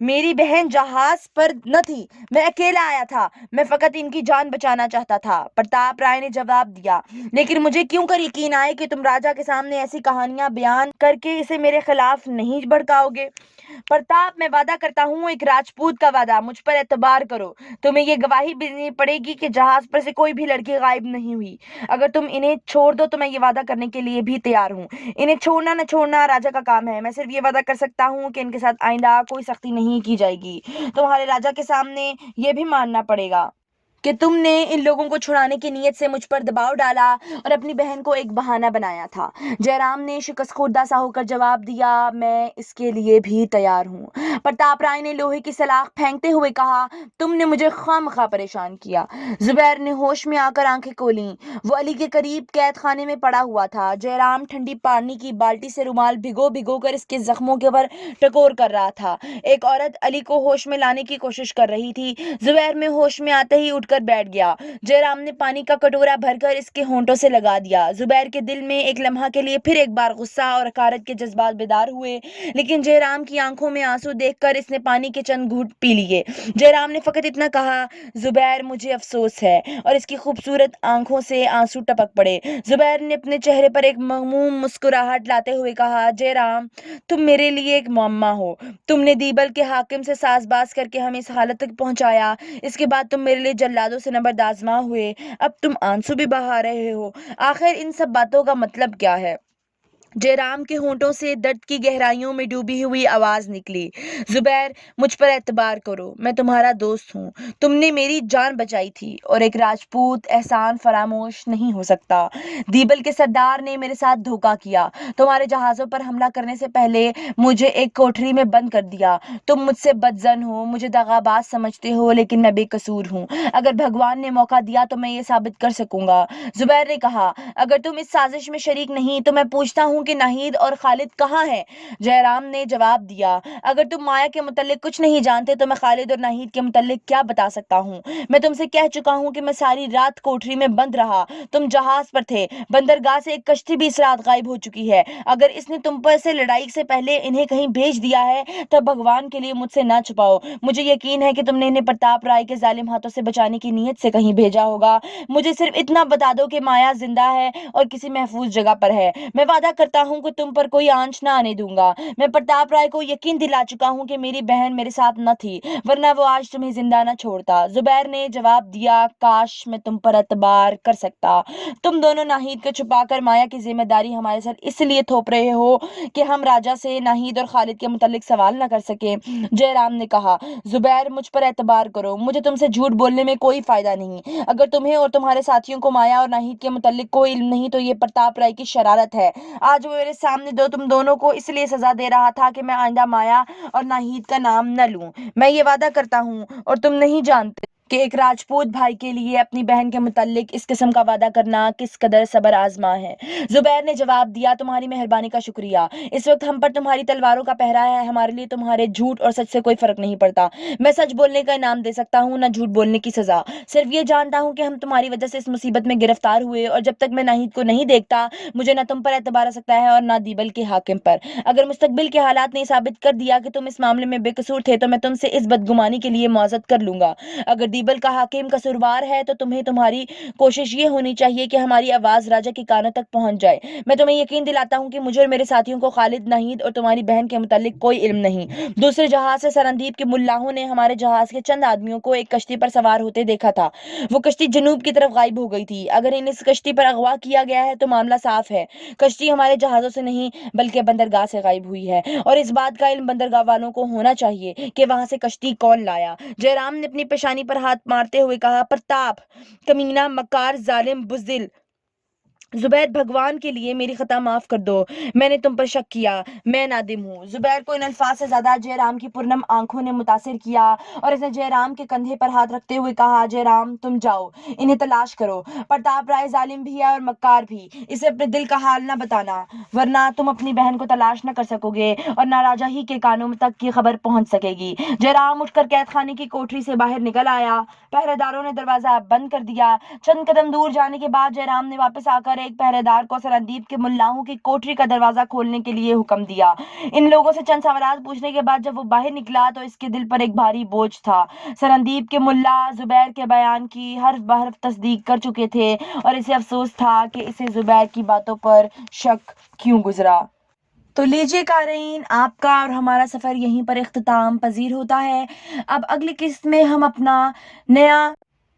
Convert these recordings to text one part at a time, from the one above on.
میری بہن جہاز پر نہ تھی، میں اکیلا آیا تھا، میں فقط ان کی جان بچانا چاہتا تھا، پرتاپ رائے نے جواب دیا۔ لیکن مجھے کیوں کر یقین آئے کہ تم راجا کے سامنے ایسی کہانیاں بیان کر کے اسے میرے خلاف نہیں بھڑکاؤ گے؟ پرتاپ، میں وعدہ کرتا ہوں، ایک راجپوت کا وعدہ، مجھ پر اعتبار کرو۔ تمہیں یہ گواہی بھی دینی پڑے گی کہ جہاز پر سے کوئی بھی لڑکی غائب نہیں ہوئی۔ اگر تم انہیں چھوڑ دو تو میں یہ وعدہ کرنے کے لیے بھی تیار ہوں۔ انہیں چھوڑنا نہ چھوڑنا راجا کا کام ہے، میں صرف یہ وعدہ کر سکتا ہوں کہ ان کے ساتھ آئندہ کوئی سختی نہیں کی جائے گی۔ تمہارے راجا کے سامنے یہ بھی ماننا پڑے گا کہ تم نے ان لوگوں کو چھڑانے کی نیت سے مجھ پر دباؤ ڈالا اور اپنی بہن کو ایک بہانہ بنایا تھا۔ جے رام نے شکست خوردہ سا ہو کر جواب دیا، میں اس کے لیے بھی تیار ہوں۔ پرتاپ رائے نے لوہے کی سلاخ پھینکتے ہوئے کہا، تم نے مجھے خواہ پریشان کیا۔ زبیر نے ہوش میں آ کر آنکھیں کھولیں۔ وہ علی کے قریب قید خانے میں پڑا ہوا تھا۔ جے رام ٹھنڈی پانی کی بالٹی سے رومال بھگو کر اس کے زخموں کے پر ٹکور کر رہا تھا۔ ایک عورت علی کو ہوش میں لانے کی کوشش کر رہی تھی۔ زبیر میں ہوش میں آتے ہی اٹھ کر بیٹھ گیا۔ جے رام نے پانی کا کٹورا بھر کر اس کے ہونٹوں سے لگا دیا۔ زبیر کے دل میں ایک لمحہ کے لیے پھر ایک بار غصہ اور حقارت کے جذبات بیدار ہوئے، لیکن جے رام کی آنکھوں میں آنسو دیکھ کر اس نے پانی کے چند گھونٹ پی لیے۔ جے رام نے فقط اتنا کہا، زبیر مجھے افسوس ہے، اور اس کی خوبصورت آنکھوں سے آنسو ٹپک پڑے۔ زبیر نے اپنے چہرے پر ایک مغموم مسکراہٹ لاتے ہوئے کہا، جے رام، تم میرے لیے ایک معمہ ہو۔ تم نے دیبل کے حاکم سے ساز باز کر کے ہمیں اس حالت تک پہنچایا، اس کے بعد تم میرے لیے جلادوں سے نبرد آزما ہوئے، اب تم آنسو بھی بہا رہے ہو۔ آخر ان سب باتوں کا مطلب کیا ہے؟ جے رام کے ہونٹوں سے درد کی گہرائیوں میں ڈوبی ہوئی آواز نکلی، زبیر، مجھ پر اعتبار کرو، میں تمہارا دوست ہوں، تم نے میری جان بچائی تھی، اور ایک راجپوت احسان فراموش نہیں ہو سکتا۔ دیبل کے سردار نے میرے ساتھ دھوکہ کیا، تمہارے جہازوں پر حملہ کرنے سے پہلے مجھے ایک کوٹھری میں بند کر دیا۔ تم مجھ سے بدظن ہو، مجھے دغاباز سمجھتے ہو، لیکن میں بے قصور ہوں۔ اگر بھگوان نے موقع دیا تو میں یہ ثابت کر سکوں گا۔ زبیر نے کہا، اگر تم اس سازش میں شریک نہیں تو میں پوچھتا ہوں کہ ناہید اور خالد کہاں ہیں؟ جے رام نے جواب دیا، اگر تم مایا کے متعلق کچھ نہیں جانتے تو میں خالد اور ناہید کے متعلق کیا بتا سکتا ہوں؟ میں تم سے کہہ چکا ہوں کہ میں ساری رات کوٹھری میں بند رہا، تم جہاز پر تھے، بندرگاہ سے ایک کشتی بھی اس رات غائب ہو چکی ہے۔ اگر اس نے تم پر سے لڑائی سے پہلے انہیں کہیں بھیج دیا ہے تو بھگوان کے لیے مجھ سے نہ چھپاؤ۔ مجھے یقین ہے کہ تم نے انہیں پرتاپ رائے کے ظالم ہاتھوں سے بچانے کی نیت سے کہیں بھیجا ہوگا۔ مجھے صرف اتنا بتا دو کہ مایا زندہ ہے اور کسی محفوظ جگہ پر ہے۔ میں وعدہ کرتا ہوں کہ تم پر کوئی آنچ نہ آنے دوں گا۔ میں پرتاپ رائے کو یقین دلا چکا ہوں کہ میری بہن میرے ساتھ نہ تھی، ورنہ وہ آج تمہیں زندہ نہ چھوڑتا۔ زبیر نے جواب دیا، کاش میں تم پر اعتبار کر سکتا۔ تم دونوں ناہید کو چھپا کر مایا کی ذمہ داری ہمارے ساتھ اس لیے تھوپ رہے ہو کہ ہم راجا سے ناہید اور خالد کے متعلق سوال نہ کر سکیں۔ جے رام نے کہا، زبیر مجھ پر اعتبار کرو، مجھے تم سے جھوٹ بولنے میں کوئی فائدہ نہیں۔ اگر تمہیں اور تمہارے ساتھیوں کو مایا اور ناہید کے متعلق کوئی علم نہیں تو یہ پرتاپ رائے کی شرارت ہے۔ آج وہ میرے سامنے تم دونوں کو اس لیے سزا دے رہا تھا کہ میں آئندہ مایا اور ناہید کا نام نہ لوں۔ میں یہ وعدہ کرتا ہوں، اور تم نہیں جانتے کہ ایک راجپوت بھائی کے لیے اپنی بہن کے متعلق اس قسم کا وعدہ کرنا کس قدر صبر آزما ہے۔ زبیر نے جواب دیا، تمہاری مہربانی کا شکریہ۔ اس وقت ہم پر تمہاری تلواروں کا پہرا ہے، ہمارے لیے تمہارے جھوٹ اور سچ سے کوئی فرق نہیں پڑتا۔ میں سچ بولنے کا انعام دے سکتا ہوں، نہ جھوٹ بولنے کی سزا۔ صرف یہ جانتا ہوں کہ ہم تمہاری وجہ سے اس مصیبت میں گرفتار ہوئے، اور جب تک میں ناہید کو نہیں دیکھتا مجھے نہ تم پر اعتبار آ سکتا ہے اور نہ دیبل کے حاکم پر۔ اگر مستقبل کے حالات نے ثابت کر دیا کہ تم اس معاملے میں بے قصور تھے تو میں تم سے اس بدگمانی کے لیے معذرت کر لوں گا۔ اگر دیبل کا حاکم قصوروار ہے تو تمہیں تمہاری کوشش یہ ہونی چاہیے کہ ہماری آواز راجا کے کانوں تک پہنچ جائے۔ میں تمہیں یقین دلاتا ہوں کہ مجھے اور میرے ساتھیوں کو خالد، ناہید اور تمہاری بہن کے متعلق کوئی علم نہیں۔ دوسرے جہاز سے سرندیپ کے ملاحوں نے ہمارے جہاز کے چند آدمیوں کو ایک کشتی پر سوار ہوتے دیکھا تھا۔ وہ کشتی جنوب کی طرف غائب ہو گئی تھی۔ اگر انہیں اس کشتی پر اغوا کیا گیا ہے تو معاملہ صاف ہے، کشتی ہمارے جہازوں سے نہیں بلکہ بندرگاہ سے غائب ہوئی ہے، اور اس بات کا علم بندرگاہ والوں کو ہونا چاہیے کہ وہاں سے کشتی کون لایا۔ جے رام نے اپنی پیشانی پر ہاتھ مارتے ہوئے کہا، پرتاپ، کمینہ، مکار، ظالم، بزدل۔ زبیر، بھگوان کے لیے میری خطا معاف کر دو، میں نے تم پر شک کیا، میں نادم ہوں۔ زبیر کو ان الفاظ سے زیادہ جے رام کی پرنم آنکھوں نے متاثر کیا، اور اس نے جے رام کے کندھے پر ہاتھ رکھتے ہوئے کہا، جے رام، تم جاؤ، انہیں تلاش کرو۔ پرتاپ رائے ظالم بھی ہے اور مکار بھی، اسے اپنے دل کا حال نہ بتانا، ورنہ تم اپنی بہن کو تلاش نہ کر سکو گے اور نہ راجا ہی کے کانوں تک کی خبر پہنچ سکے گی۔ جے رام اٹھ کر قید خانے کی کوٹری سے باہر نکل آیا۔ پہرے داروں نے دروازہ بند کر دیا۔ چند قدم دور جانے کے بعد جے رام نے واپس آ کر ایک پہرے دار کو سرندیپ کے ملاحوں کی کوٹری کا دروازہ کھولنے کے لیے حکم دیا۔ ان لوگوں سے چند سوالات پوچھنے کے بعد جب وہ باہر نکلا تو اس کے دل پر ایک بھاری بوجھ تھا۔ سرندیپ کے ملا زبیر کے بیان کی حرف بحرف تصدیق کر چکے تھے اور اسے افسوس تھا کہ اسے زبیر کی باتوں پر شک کیوں گزرا۔ تو لیجیے قارئین، آپ کا اور ہمارا سفر یہیں پر اختتام پذیر ہوتا ہے۔ اب اگلی قسط میں ہم اپنا نیا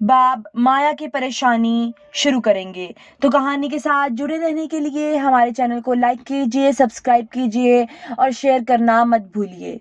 باب مایا کی پریشانی شروع کریں گے۔ تو کہانی کے ساتھ جڑے رہنے کے لیے ہمارے چینل کو لائک کیجیے، سبسکرائب کیجیے اور شیئر کرنا مت بھولیے۔